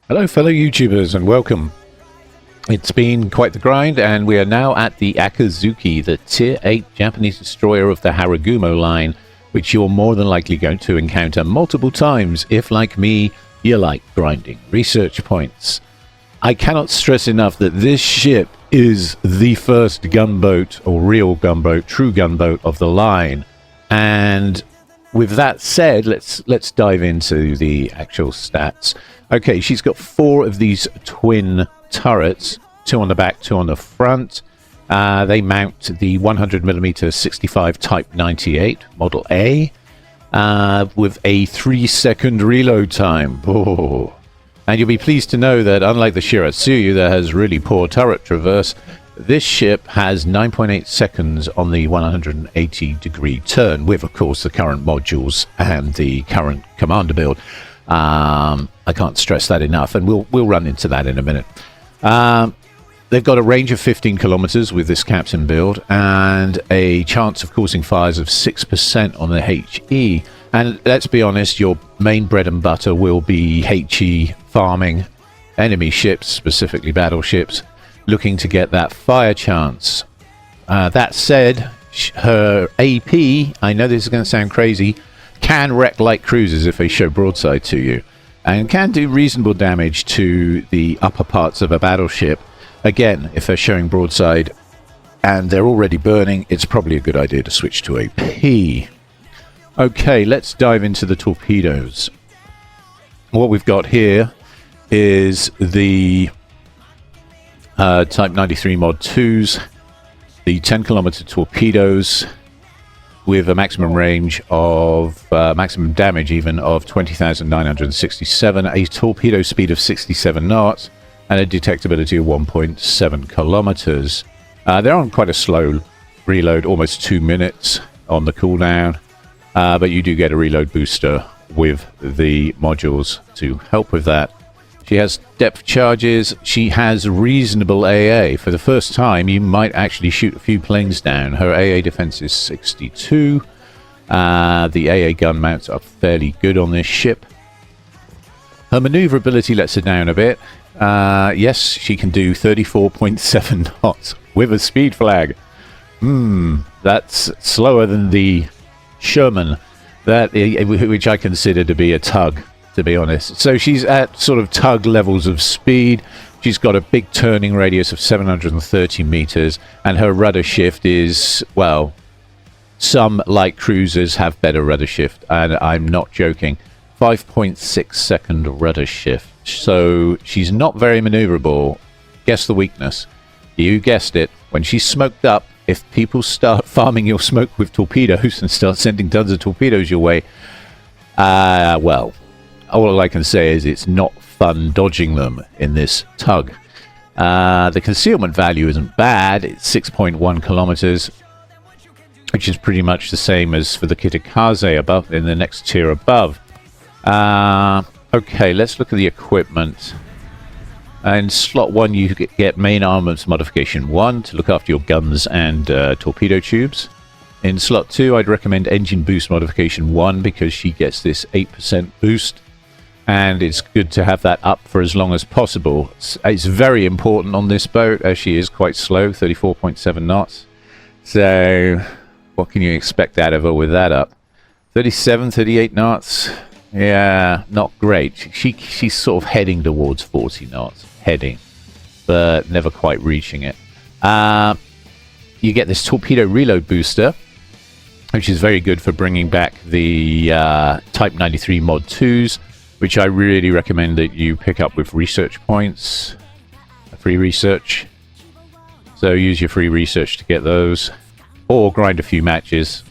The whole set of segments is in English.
Hello fellow YouTubers and welcome. It's been quite the grind and we are now at the Akitzuki, the tier 8 Japanese destroyer of the Haragumo line, which you're more than likely going to encounter multiple times if, like me, you like grinding research points. I cannot stress enough that this ship is the first gunboat, or real gunboat, true gunboat of the line. And with that said, let's dive into the actual stats. Okay, she's got 4 of these twin turrets, 2 on the back, 2 on the front. They mount the 100mm 65 Type 98 Model A with a 3-second reload time. Oh. And you'll be pleased to know that unlike the Shiratsuyu that has really poor turret traverse, this ship has 9.8 seconds on the 180-degree turn, with, of course, the current modules and the current commander build. I can't stress that enough, and we'll run into that in a minute. They've got a range of 15 kilometers with this captain build, and a chance of causing fires of 6% on the HE. And let's be honest, your main bread and butter will be HE farming enemy ships, specifically battleships, looking to get that fire chance. That said, her AP, I know this is going to sound crazy, can wreck light cruisers if they show broadside to you, and can do reasonable damage to the upper parts of a battleship. Again, if they're showing broadside and they're already burning, it's probably a good idea to switch to AP. Okay, let's dive into the torpedoes. What we've got here is the Type 93 Mod 2s, the 10-kilometer torpedoes, with a maximum range of, maximum damage even, of 20,967, a torpedo speed of 67 knots, and a detectability of 1.7 kilometers. They're on quite a slow reload, almost 2 minutes on the cooldown, but you do get a reload booster with the modules to help with that. She has depth charges. She has reasonable AA. For the first time, you might actually shoot a few planes down. Her AA defense is 62. The AA gun mounts are fairly good on this ship. Her maneuverability lets her down a bit. Yes, she can do 34.7 knots with a speed flag. That's slower than the Sherman, which I consider to be a tug, to be honest. So she's at sort of tug levels of speed. She's got a big turning radius of 730 meters, and her rudder shift is, well, some light cruisers have better rudder shift, and I'm not joking. 5.6 second rudder shift. So she's not very maneuverable. Guess the weakness. You guessed it. When she's smoked up, if people start farming your smoke with torpedoes and start sending tons of torpedoes your way, well, all I can say is it's not fun dodging them in this tug. The concealment value isn't bad. It's 6.1 kilometers, which is pretty much the same as for the Kitakaze above, in the next tier above. Okay, let's look at the equipment. In slot 1, you get main armaments modification 1 to look after your guns and torpedo tubes. In slot 2, I'd recommend engine boost modification 1 because she gets this 8% boost, and it's good to have that up for as long as possible. It's very important on this boat as she is quite slow, 34.7 knots. So what can you expect out of her with that up? 37, 38 knots. Yeah, not great. She's sort of heading towards 40 knots. Heading, but never quite reaching it. You get this torpedo reload booster, which is very good for bringing back the Type 93 Mod 2s, which I really recommend that you pick up with research points. Free research. So use your free research to get those, or grind a few matches,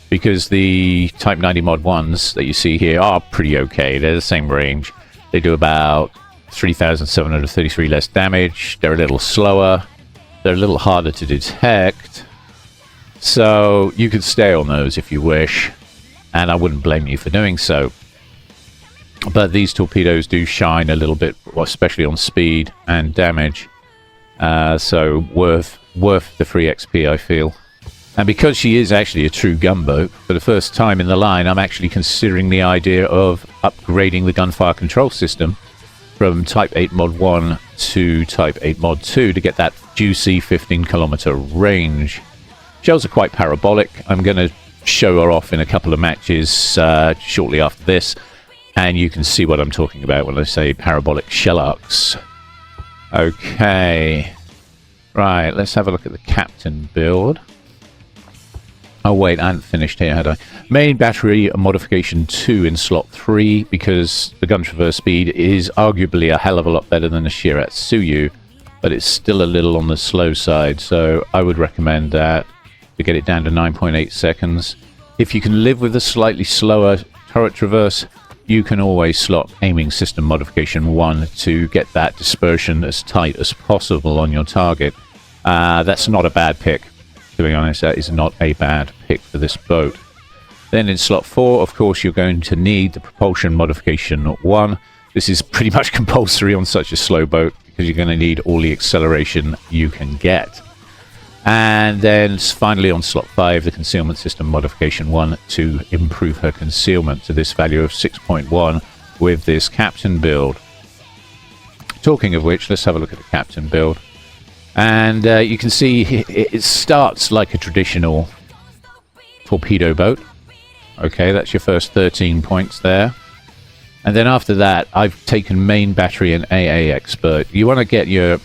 because the Type 90 Mod 1s that you see here are pretty okay. They're the same range. They do about 3,733 less damage. They're a little slower. They're a little harder to detect. So you could stay on those if you wish, and I wouldn't blame you for doing so. But these torpedoes do shine a little bit, especially on speed and damage. So worth the free XP, I feel. And because she is actually a true gunboat, for the first time in the line, I'm actually considering the idea of upgrading the gunfire control system from Type 8 Mod 1 to Type 8 Mod 2 to get that juicy 15-kilometer range. Shells are quite parabolic. I'm going to show her off in a couple of matches shortly after this, and you can see what I'm talking about when I say parabolic shell arcs. Okay, right, let's have a look at the captain build. Oh wait, I hadn't finished here, had I? Main battery modification 2 in slot 3, because the gun traverse speed is arguably a hell of a lot better than the Shiratsuyu, but it's still a little on the slow side, so I would recommend that to get it down to 9.8 seconds. If you can live with a slightly slower turret traverse, you can always slot aiming system modification 1 to get that dispersion as tight as possible on your target. That's not a bad pick. To be honest, that is not a bad pick for this boat. Then in slot 4, of course, you're going to need the propulsion modification 1. This is pretty much compulsory on such a slow boat because you're going to need all the acceleration you can get. And then finally on slot 5, the concealment system modification 1 to improve her concealment to this value of 6.1 with this captain build. Talking of which, let's have a look at the captain build. And you can see it starts like a traditional torpedo boat. Okay, that's your first 13 points there. And then after that, I've taken main battery and AA expert. You want to get your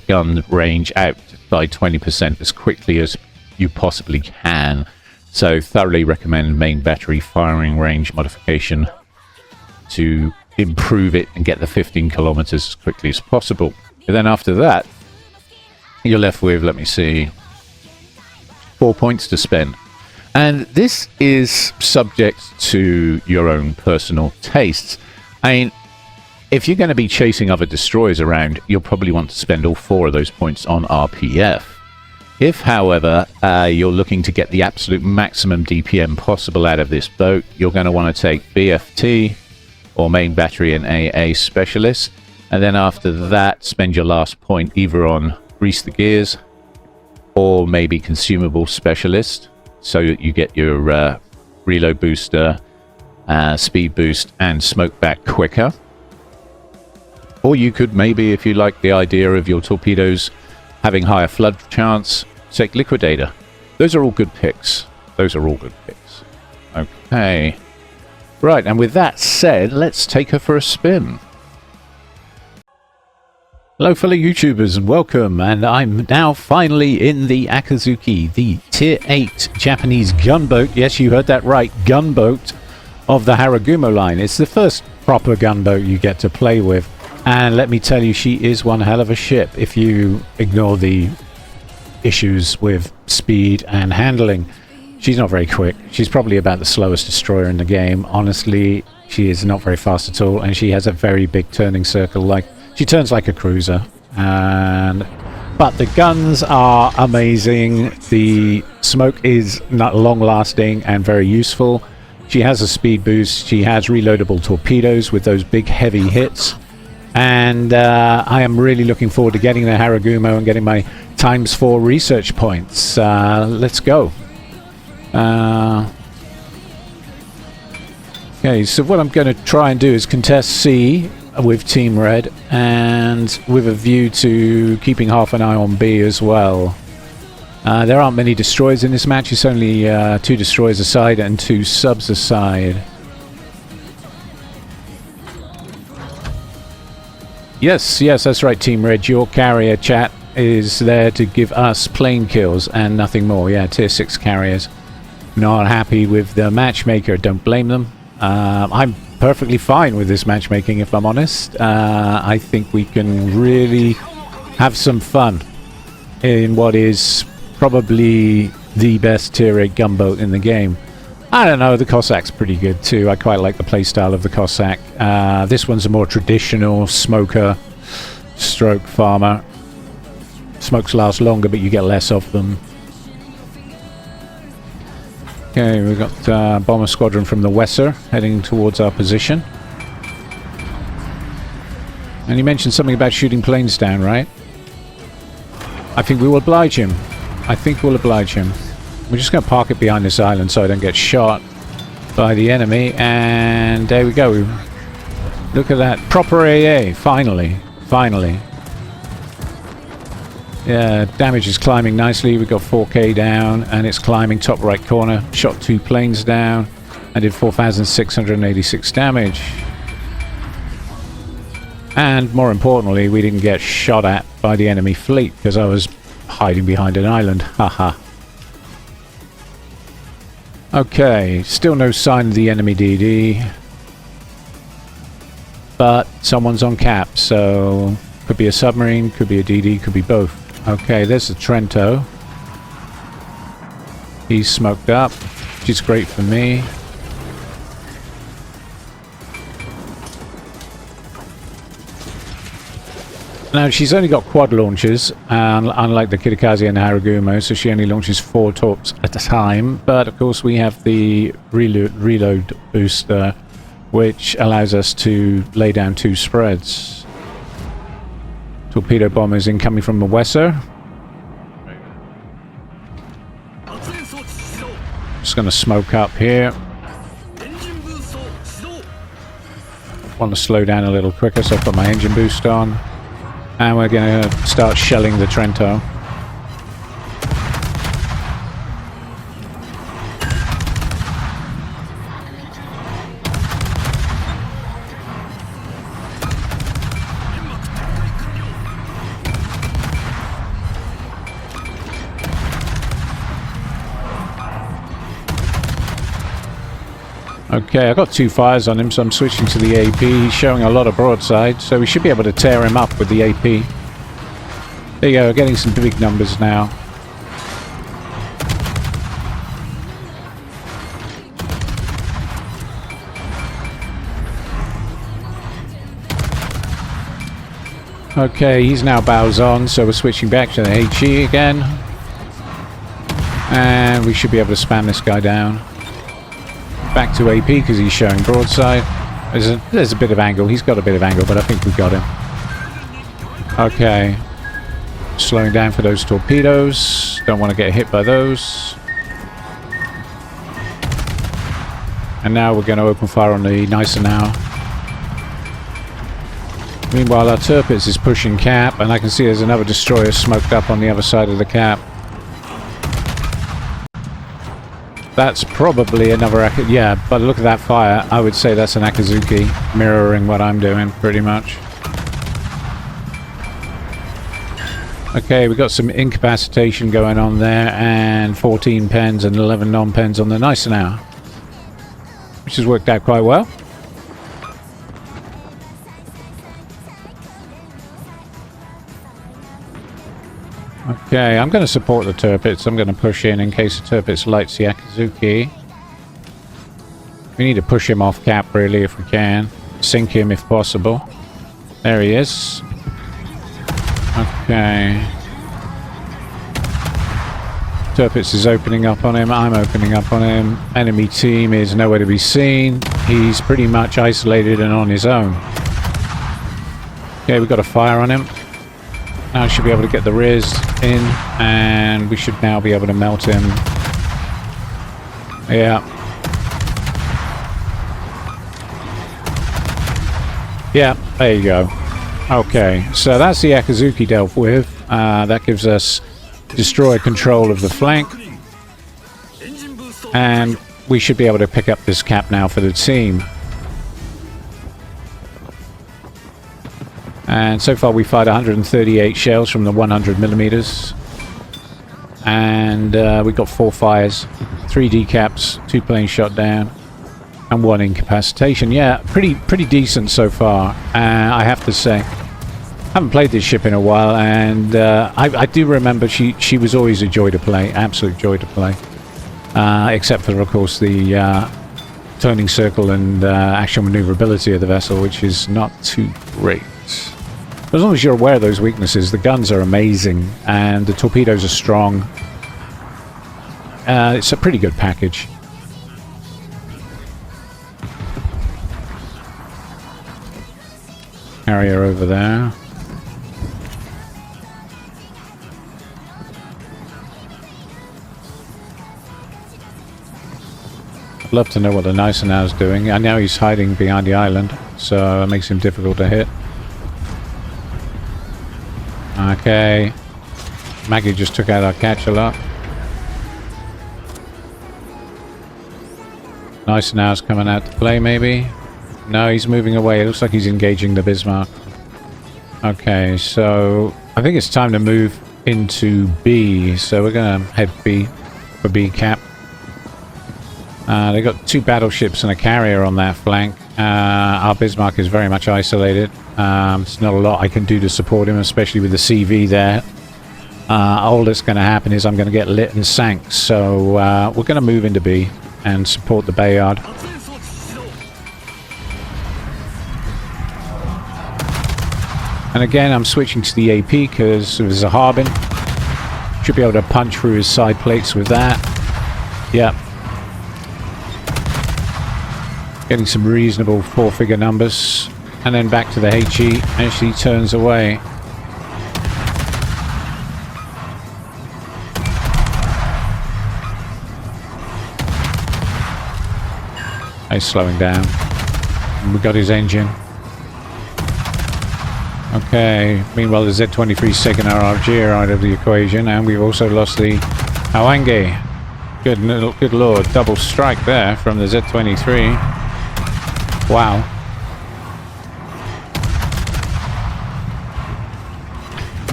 gun range out by 20% as quickly as you possibly can. So thoroughly recommend main battery firing range modification to improve it and get the 15 kilometers as quickly as possible. And then after that, you're left with, let me see, 4 points to spend. And this is subject to your own personal tastes. I mean, if you're going to be chasing other destroyers around, you'll probably want to spend all 4 of those points on RPF. If, however, you're looking to get the absolute maximum DPM possible out of this boat, you're going to want to take BFT or main battery and AA specialist. And then after that, spend your last point either on grease the gears or maybe consumable specialist, so that you get your reload booster, speed boost and smoke back quicker. Or you could maybe, if you like the idea of your torpedoes having higher flood chance, take liquidator. Those are all good picks. Those are all good picks. Okay, right, and with that said, let's take her for a spin. Hello fellow YouTubers and welcome, and I'm now finally in the Akitzuki, the Tier 8 Japanese gunboat. Yes, you heard that right, gunboat of the Haragumo line. It's the first proper gunboat you get to play with, and let me tell you, she is one hell of a ship if you ignore the issues with speed and handling. She's not very quick. She's probably about the slowest destroyer in the game. Honestly, she is not very fast at all, and she has a very big turning circle. Like, she turns like a cruiser, but the guns are amazing. The smoke is not long-lasting and very useful. She has a speed boost. She has reloadable torpedoes with those big heavy hits. And I am really looking forward to getting the Haragumo and getting my ×4 research points. Let's go. Okay, so what I'm going to try and do is contest C with Team Red, and with a view to keeping half an eye on B as well. There aren't many destroyers in this match. It's only 2 destroyers aside and 2 subs aside. Yes, that's right, Team Red. Your carrier chat is there to give us plane kills and nothing more. Yeah, Tier 6 carriers. Not happy with the matchmaker. Don't blame them. I'm perfectly fine with this matchmaking, if I'm honest. I think we can really have some fun in what is probably the best Tier 8 gunboat in the game. I don't know, the Cossack's pretty good too. I quite like the playstyle of the Cossack. This one's a more traditional smoker stroke farmer. Smokes last longer, but you get less of them. Okay, we've got bomber squadron from the Wesser heading towards our position. And he mentioned something about shooting planes down, right? I think we will oblige him. We're just going to park it behind this island so I don't get shot by the enemy. And there we go. Look at that. Proper AA. Finally. Finally. Yeah, damage is climbing nicely. We've got 4k down, and it's climbing top right corner. Shot 2 planes down, and did 4,686 damage. And more importantly, we didn't get shot at by the enemy fleet, because I was hiding behind an island. Haha. Okay, still no sign of the enemy DD. But someone's on cap, so could be a submarine, could be a DD, could be both. Okay, there's the Trento. He's smoked up, which is great for me. Now, she's only got quad launchers, unlike the Kitakaze and the Haragumo, so she only launches 4 torps at a time. But, of course, we have the reload booster, which allows us to lay down 2 spreads. Torpedo bombers incoming from the Weser. Just going to smoke up here. Want to slow down a little quicker, so I put my engine boost on. And we're going to start shelling the Trento. Okay, I got 2 fires on him, so I'm switching to the AP. He's showing a lot of broadside, so we should be able to tear him up with the AP. There you go, we're getting some big numbers now. Okay, he's now bows on, so we're switching back to the HE again. And we should be able to spam this guy down. Back to AP because he's showing broadside. There's a bit of angle. He's got a bit of angle, but I think we got him. Okay. Slowing down for those torpedoes. Don't want to get hit by those. And now we're going to open fire on the Nicer now. Meanwhile, our Tirpitz is pushing cap, and I can see there's another destroyer smoked up on the other side of the cap. That's probably another yeah, but look at that fire. I would say that's an Akitzuki, mirroring what I'm doing, pretty much. Okay, we've got some incapacitation going on there, and 14 pens and 11 non-pens on the Nicer now, which has worked out quite well. Okay, I'm going to support the Tirpitz. I'm going to push in case the Tirpitz lights the Akitzuki. We need to push him off cap, really, if we can. Sink him, if possible. There he is. Okay. Tirpitz is opening up on him. I'm opening up on him. Enemy team is nowhere to be seen. He's pretty much isolated and on his own. Okay, we've got a fire on him. Now I should be able to get the Riz in, and we should now be able to melt him. Yeah. Yeah, there you go. Okay, so that's the Akitzuki dealt with. That gives us destroyer control of the flank. And we should be able to pick up this cap now for the team. And so far we fired 138 shells from the 100mm. And we got 4 fires, 3 decaps, 2 planes shot down, and 1 incapacitation. Yeah, pretty decent so far, I have to say. I haven't played this ship in a while, and I do remember she was always a joy to play, absolute joy to play. Except for, of course, the turning circle and actual maneuverability of the vessel, which is not too great. As long as you're aware of those weaknesses, the guns are amazing, and the torpedoes are strong. It's a pretty good package. Carrier over there. I'd love to know what the Nicer now is doing. I know he's hiding behind the island, so it makes him difficult to hit. Okay. Maggie just took out our catch a lot. Nice now's coming out to play, maybe. No, he's moving away. It looks like he's engaging the Bismarck. Okay, so I think it's time to move into B. So we're going to head B for B cap. They've got 2 battleships and a carrier on that flank. Our Bismarck is very much isolated. There's not a lot I can do to support him, especially with the CV there. All that's going to happen is I'm going to get lit and sank. So we're going to move into B and support the Bayard. And again, I'm switching to the AP because there's a Harbin. Should be able to punch through his side plates with that. Yep. Getting some reasonable 4-figure numbers. And then back to the HE. Actually turns away. He's slowing down. And we got his engine. Okay. Meanwhile, the Z-23's taken our Argier out of the equation, and we've also lost the Hawange. Good lord. Double strike there from the Z-23. Wow.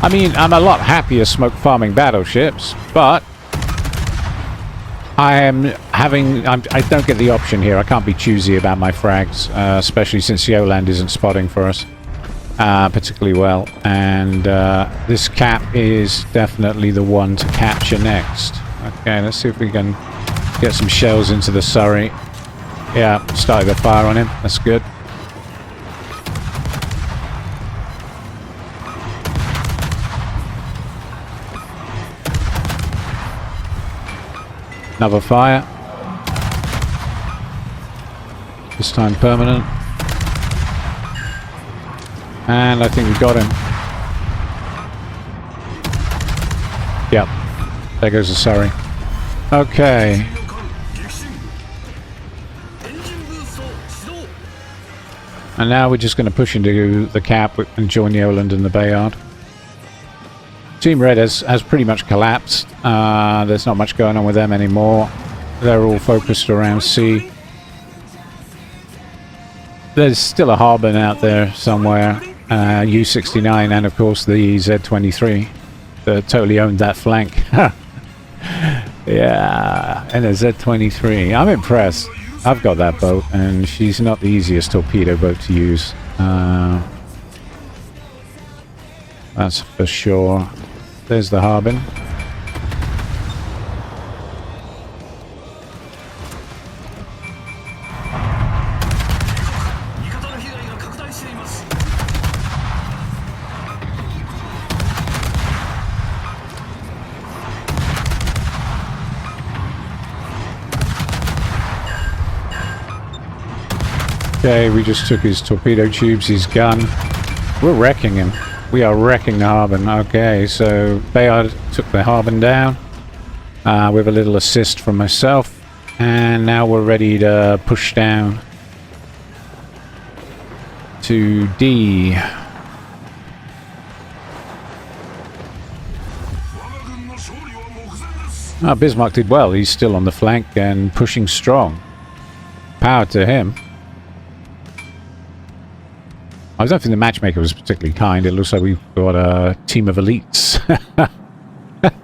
I mean, I'm a lot happier smoke farming battleships, but I don't get the option here. I can't be choosy about my frags, especially since Yoland isn't spotting for us particularly well. And this cap is definitely the one to capture next. Okay, let's see if we can get some shells into the Surrey. Yeah, started a fire on him. That's good. Another fire. This time permanent. And I think we got him. Yep. There goes the Surrey. Okay. And now we're just going to push into the cap and join the Oland and the Bayard. Team Red has pretty much collapsed. There's not much going on with them anymore. They're all focused around C. There's still a Harbin out there somewhere. U-69 and of course the Z-23 that totally owned that flank. Yeah, and a Z-23. I'm impressed. I've got that boat and she's not the easiest torpedo boat to use. That's for sure. There's the Harbin. Okay, we just took his torpedo tubes, his gun. We're wrecking him. We are wrecking the Harbin. Okay, so Bayard took the Harbin down with a little assist from myself. And now we're ready to push down to D. Bismarck did well. He's still on the flank and pushing strong. Power to him. I don't think the matchmaker was particularly kind. It looks like we've got a team of elites.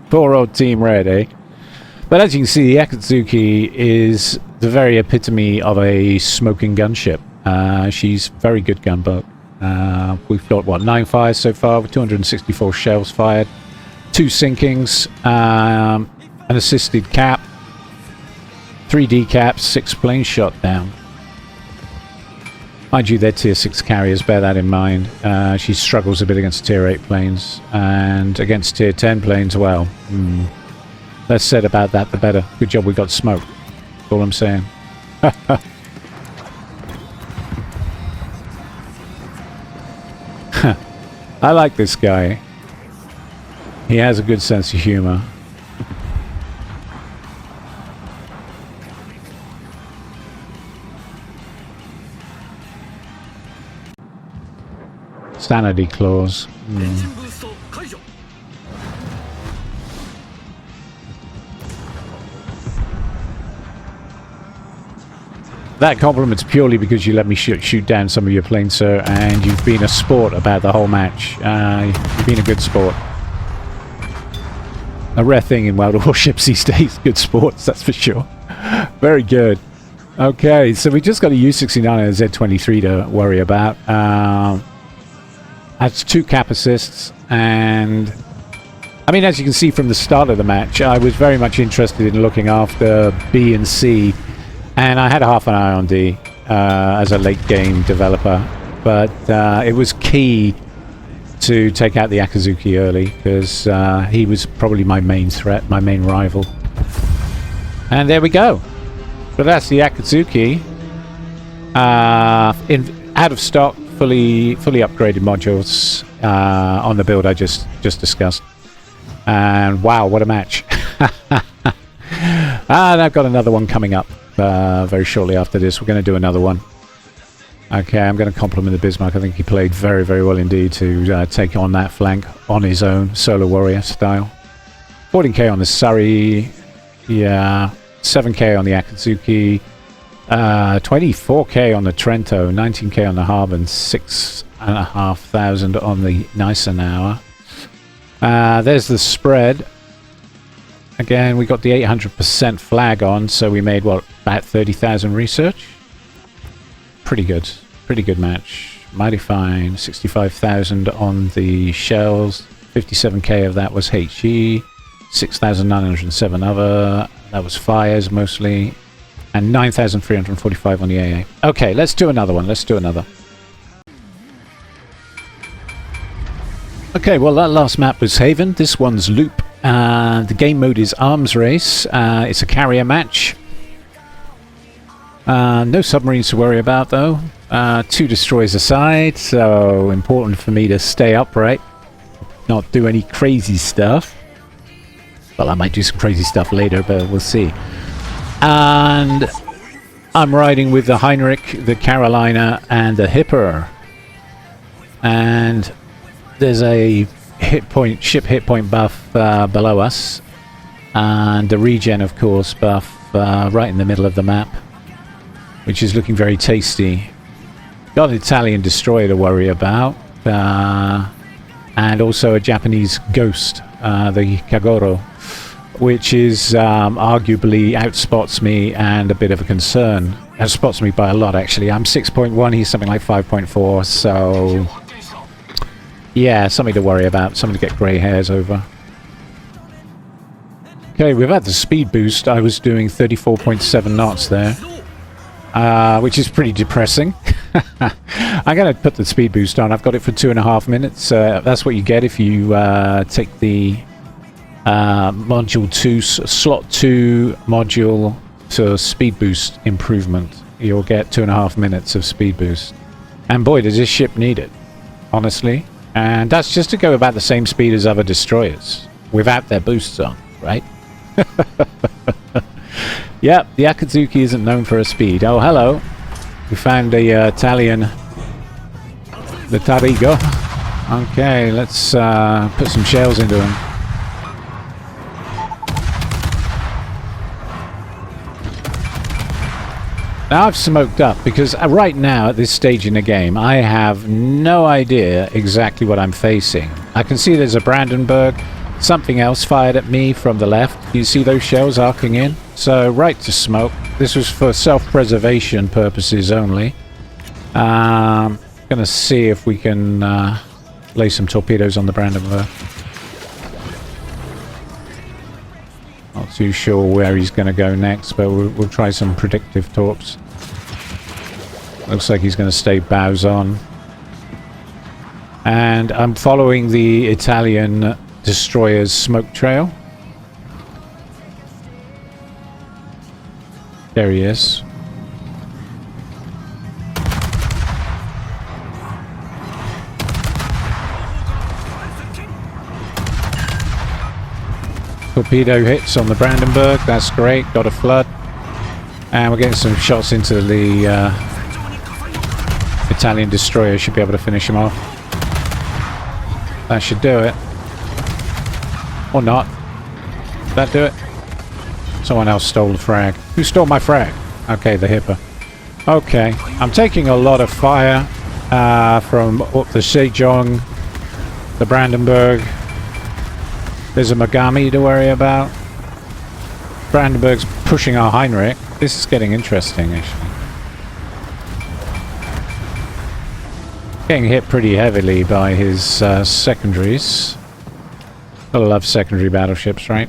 Poor old Team Red, eh? But as you can see, the Akitzuki is the very epitome of a smoking gunship. She's a very good gunboat. We've got, what, 9 fires so far, with 264 shells fired. 2 sinkings, an assisted cap, 3 decaps, 6 planes shot down. Mind you, they're tier 6 carriers, bear that in mind. She struggles a bit against tier 8 planes, and against tier 10 planes, well, less said about that, the better. Good job we got smoke. That's all I'm saying. I like this guy. He has a good sense of humor. Sanity clause. That compliment's purely because you let me shoot down some of your planes, sir, and you've been a sport about the whole match. You've been a good sport. A rare thing in World of Warships these days. Good sports, that's for sure. Very good. Okay, so we just got a U-69 and a Z-23 to worry about. That's 2 cap assists, and I mean, as you can see from the start of the match, I was very much interested in looking after B and C, and I had half an eye on D as a late game developer, but it was key to take out the Akitzuki early, because he was probably my main threat, my main rival. And there we go. But that's the Akitzuki. Out of stock, fully upgraded modules on the build I just discussed. And wow, what a match. And I've got another one coming up very shortly after this. We're going to do another one. Okay, I'm going to compliment the Bismarck. I think he played very, very well indeed to take on that flank on his own, solo warrior style. 14k on the Surrey. Yeah. 7k on the Akitzuki, 24k on the Trento, 19k on the Harbour, and 6,500 on the Gneisenauer. There's the spread. Again, we got the 800% flag on, so we made, what, about 30,000 research? Pretty good match. Mighty fine. 65,000 on the shells, 57k of that was HE, 6,907 other. That was fires mostly, and 9,345 on the AA. Okay, let's do another one. Okay, well, that last map was Haven. This one's Loop. The game mode is Arms Race. It's a carrier match. No submarines to worry about, though. 2 destroyers aside, so important for me to stay upright, not do any crazy stuff. Well, I might do some crazy stuff later, but we'll see. And I'm riding with the Heinrich, the Carolina, and the Hipper. And there's a ship hit point buff below us. And the regen, of course, buff right in the middle of the map, which is looking very tasty. Got an Italian destroyer to worry about. And also a Japanese Ghost, the Kagoro, which is arguably outspots me and a bit of a concern. Outspots me by a lot, actually. I'm 6.1, he's something like 5.4, so yeah, something to worry about, something to get grey hairs over. Okay, we've had the speed boost. I was doing 34.7 knots there, which is pretty depressing. I'm going to put the speed boost on. I've got it for 2.5 minutes. That's what you get if you take the module 2, slot 2 module to speed boost improvement. You'll get 2.5 minutes of speed boost. And boy, does this ship need it, honestly. And that's just to go about the same speed as other destroyers without their boosts on, right? Yep, the Akitzuki isn't known for her speed. Oh, hello. We found the Italian, the Tarigo. Okay, let's put some shells into him. Now I've smoked up because right now at this stage in the game I have no idea exactly what I'm facing. I can see there's a Brandenburg, something else fired at me from the left. You see those shells arcing in? So right to smoke. This was for self-preservation purposes only. Gonna see if we can lay some torpedoes on the Brandenburg. Not too sure where he's going to go next, but we'll try some predictive torps. Looks like he's going to stay bows on. And I'm following the Italian destroyer's smoke trail. There he is. Torpedo hits on the Brandenburg, that's great, got a flood. And we're getting some shots into the Italian destroyer, should be able to finish him off. That should do it. Or not. Did that do it? Someone else stole the frag. Who stole my frag? Okay, the Hipper. Okay. I'm taking a lot of fire from the Sejong, the Brandenburg. There's a Megami to worry about. Brandenburg's pushing our Heinrich. This is getting interesting, actually. Getting hit pretty heavily by his secondaries. Gotta love secondary battleships, right?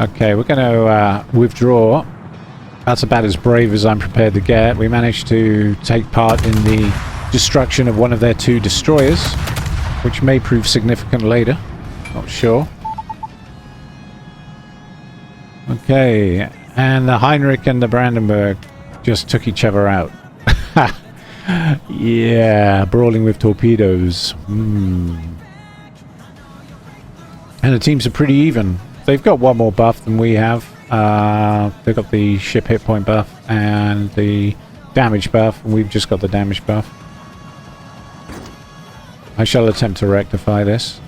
Okay, we're going to withdraw. That's about as brave as I'm prepared to get. We managed to take part in the destruction of one of their 2 destroyers, which may prove significant later. Not sure. Okay, and the Heinrich and the Brandenburg just took each other out. Yeah, brawling with torpedoes. And the teams are pretty even. They've got one more buff than we have. They've got the ship hit point buff and the damage buff, and we've just got the damage buff. I shall attempt to rectify this.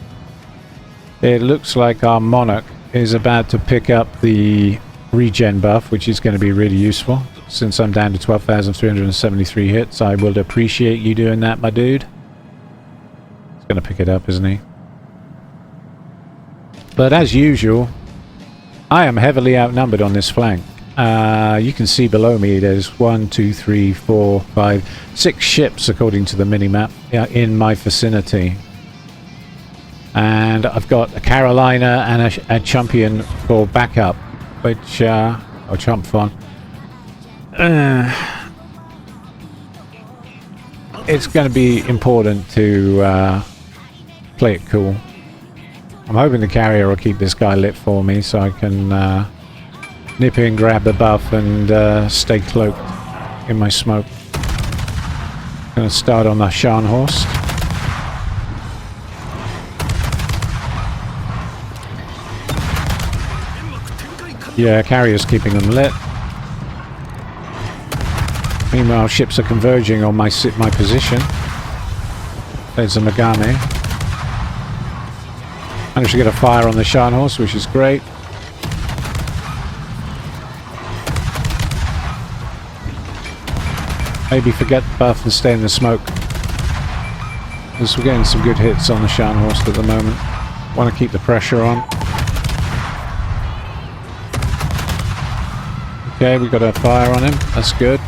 It looks like our Monarch is about to pick up the regen buff, which is going to be really useful. Since I'm down to 12,373 hits, I will appreciate you doing that, my dude. He's going to pick it up, isn't he? But as usual, I am heavily outnumbered on this flank. You can see below me there's 1, 2, 3, 4, 5, 6 ships according to the minimap in my vicinity. And I've got a Carolina and a Champion for backup, which, or Champfon. It's going to be important to play it cool. I'm hoping the carrier will keep this guy lit for me so I can nip in, grab the buff, and stay cloaked in my smoke. Going to start on the Scharnhorst. Yeah, carrier's keeping them lit. Meanwhile, ships are converging on my position. There's a Megami. Managed to get a fire on the Scharnhorst, which is great. Maybe forget the buff and stay in the smoke. Because we're getting some good hits on the Scharnhorst at the moment. Want to keep the pressure on. Okay, we got a fire on him. That's good.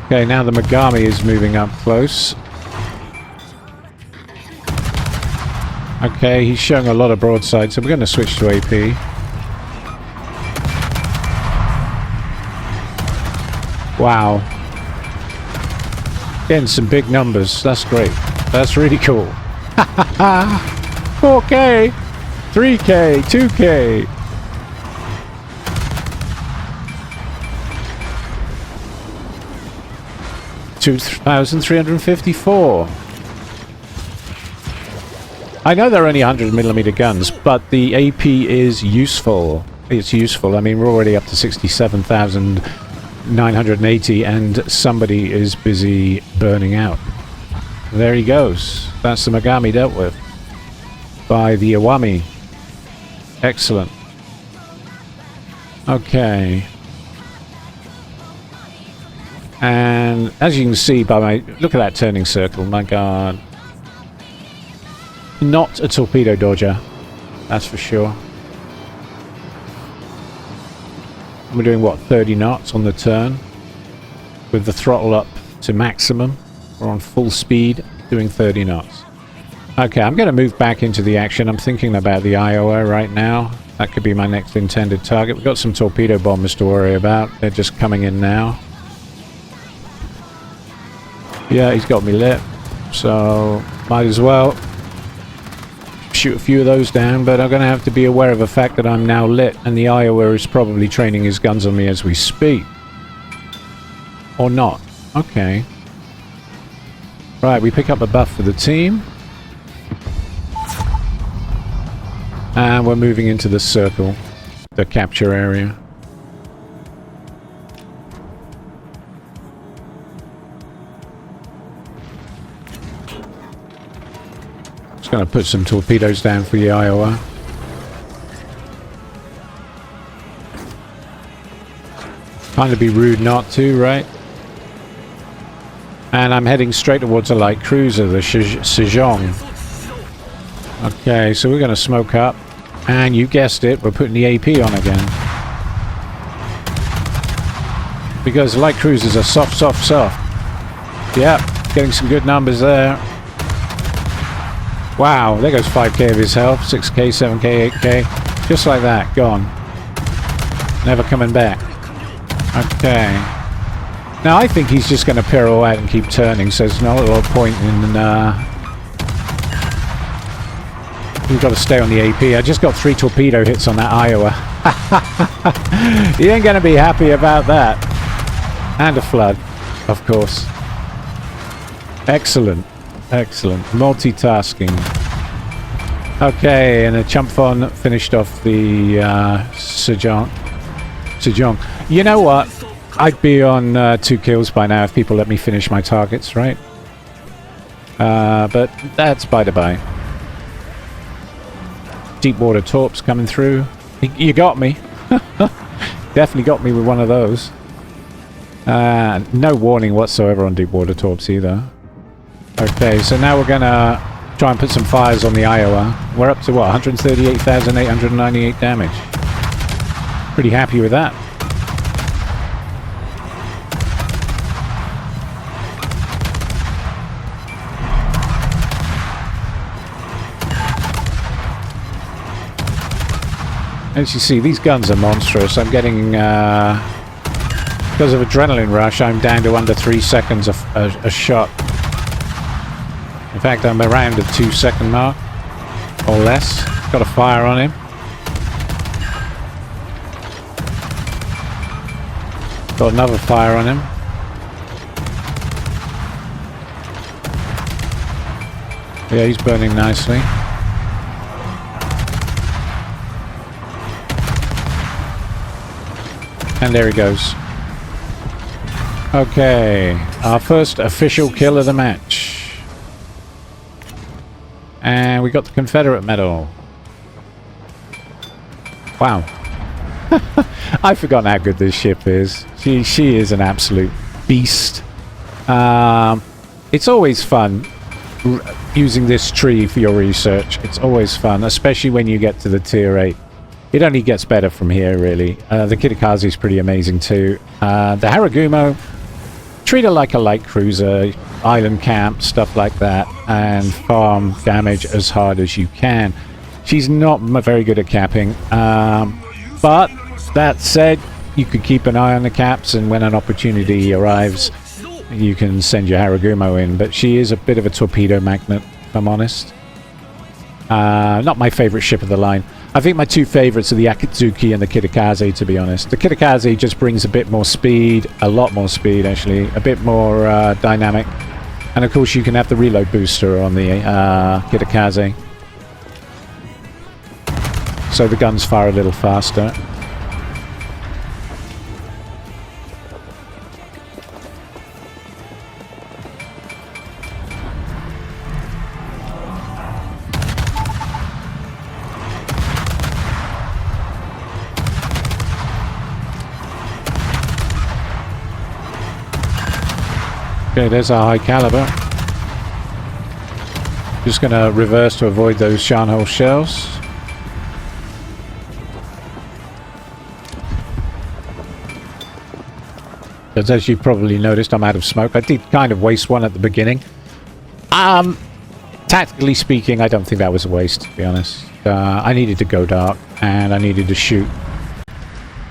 Okay, now the Megami is moving up close. Okay, he's showing a lot of broadside, so we're going to switch to AP. Wow. Getting some big numbers. That's great. That's really cool. 4K, 3K, 2K. $2,354. I know they're only 100mm guns, but the AP is useful. It's useful. I mean, we're already up to 67,980, and somebody is busy burning out. There he goes. That's the Megami dealt with by the Iwami. Excellent. Okay. And as you can see by my... Look at that turning circle, my god. Not a torpedo dodger, that's for sure. We're doing, what, 30 knots on the turn? With the throttle up to maximum. We're on full speed, doing 30 knots. Okay, I'm going to move back into the action. I'm thinking about the Iowa right now. That could be my next intended target. We've got some torpedo bombers to worry about. They're just coming in now. Yeah, he's got me lit, so might as well shoot a few of those down, but I'm going to have to be aware of the fact that I'm now lit, and the Iowa is probably training his guns on me as we speak. Or not. Okay. Right, we pick up a buff for the team. And we're moving into the circle, the capture area. Gonna put some torpedoes down for you, Iowa. Kind of be rude not to, right? And I'm heading straight towards a light cruiser, the Sejong. Okay, so we're going to smoke up. And you guessed it, we're putting the AP on again. Because light cruisers are soft, soft, soft. Yep, getting some good numbers there. Wow, there goes 5k of his health. 6k, 7k, 8k. Just like that, gone. Never coming back. Okay. Now I think he's just going to pirouette and keep turning, so there's no little point in... we've got to stay on the AP. I just got 3 torpedo hits on that Iowa. He ain't going to be happy about that. And a flood, of course. Excellent. Excellent. Multitasking. Okay, and the Chumpfon finished off the Sejong. You know what? I'd be on 2 kills by now if people let me finish my targets, right? But that's by the by. Deep water torps coming through. You got me. Definitely got me with one of those. No warning whatsoever on deep water torps either. Okay, so now we're gonna try and put some fires on the Iowa. We're up to what? 138,898 damage. Pretty happy with that. As you see, these guns are monstrous. I'm getting, because of adrenaline rush, I'm down to under 3 seconds a shot. In fact, I'm around the 2-second mark, or less. Got a fire on him. Got another fire on him. Yeah, he's burning nicely. And there he goes. Okay, our first official kill of the match. And we got the Confederate medal. Wow. I've forgotten how good this ship is. She is an absolute beast. It's always fun using this tree for your research. It's always fun, especially when you get to the tier 8. It only gets better from here, really. The Kitakaze is pretty amazing too. The Haragumo, treat her like a light cruiser, island camp, stuff like that, and farm damage as hard as you can. She's not very good at capping, but that said, you could keep an eye on the caps, and when an opportunity arrives, you can send your Haragumo in. But she is a bit of a torpedo magnet, if I'm honest. Not my favorite ship of the line. I think my 2 favorites are the Akitzuki and the Kitakaze, to be honest. The Kitakaze just brings a bit more speed, a lot more speed actually, a bit more dynamic. And of course you can have the reload booster on the Kitakaze. So the guns fire a little faster. Okay, there's our high caliber. Just going to reverse to avoid those Shanhole shells. Because as you probably noticed, I'm out of smoke. I did kind of waste one at the beginning. Tactically speaking, I don't think that was a waste, to be honest. I needed to go dark, and I needed to shoot.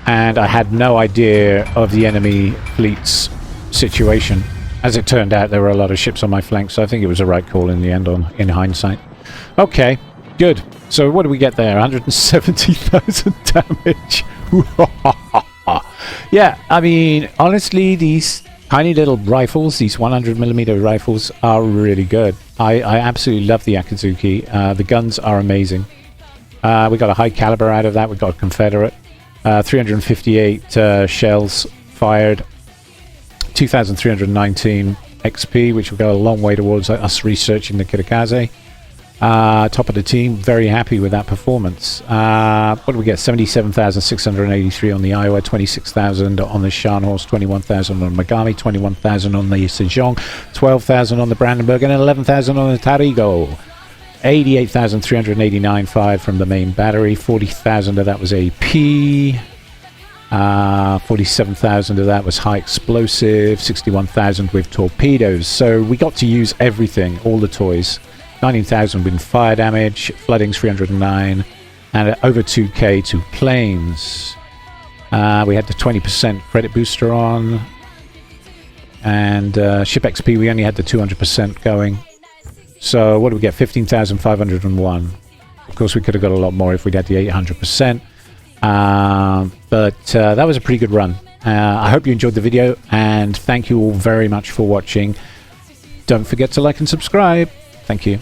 And I had no idea of the enemy fleet's situation. As it turned out, there were a lot of ships on my flank, so I think it was a right call in the end, in hindsight. Okay, good. So what do we get there? 170,000 damage. Yeah, I mean, honestly, these tiny little rifles, these 100mm rifles, are really good. I absolutely love the Akitzuki. The guns are amazing. We got a high caliber out of that. We got a Confederate. 358 shells fired. 2,319 XP, which will go a long way towards us researching the Kitakaze. Top of the team, very happy with that performance. What do we get? 77,683 on the Iowa, 26,000 on the Scharnhorst, 21,000 on Megami, 21,000 on the Sejong, 12,000 on the Brandenburg, and 11,000 on the Tarigo. 88,389.5 from the main battery, 40,000 of that was AP, 47,000 of that was high explosive, 61,000 with torpedoes. So we got to use everything, all the toys. 19,000 with fire damage, floodings 309, and over 2k to planes. We had the 20% credit booster on, and ship XP we only had the 200% going. So what do we get? 15,501. Of course, we could have got a lot more if we'd had the 800%. But that was a pretty good run. I hope you enjoyed the video, and thank you all very much for watching. Don't forget to like and subscribe. Thank you.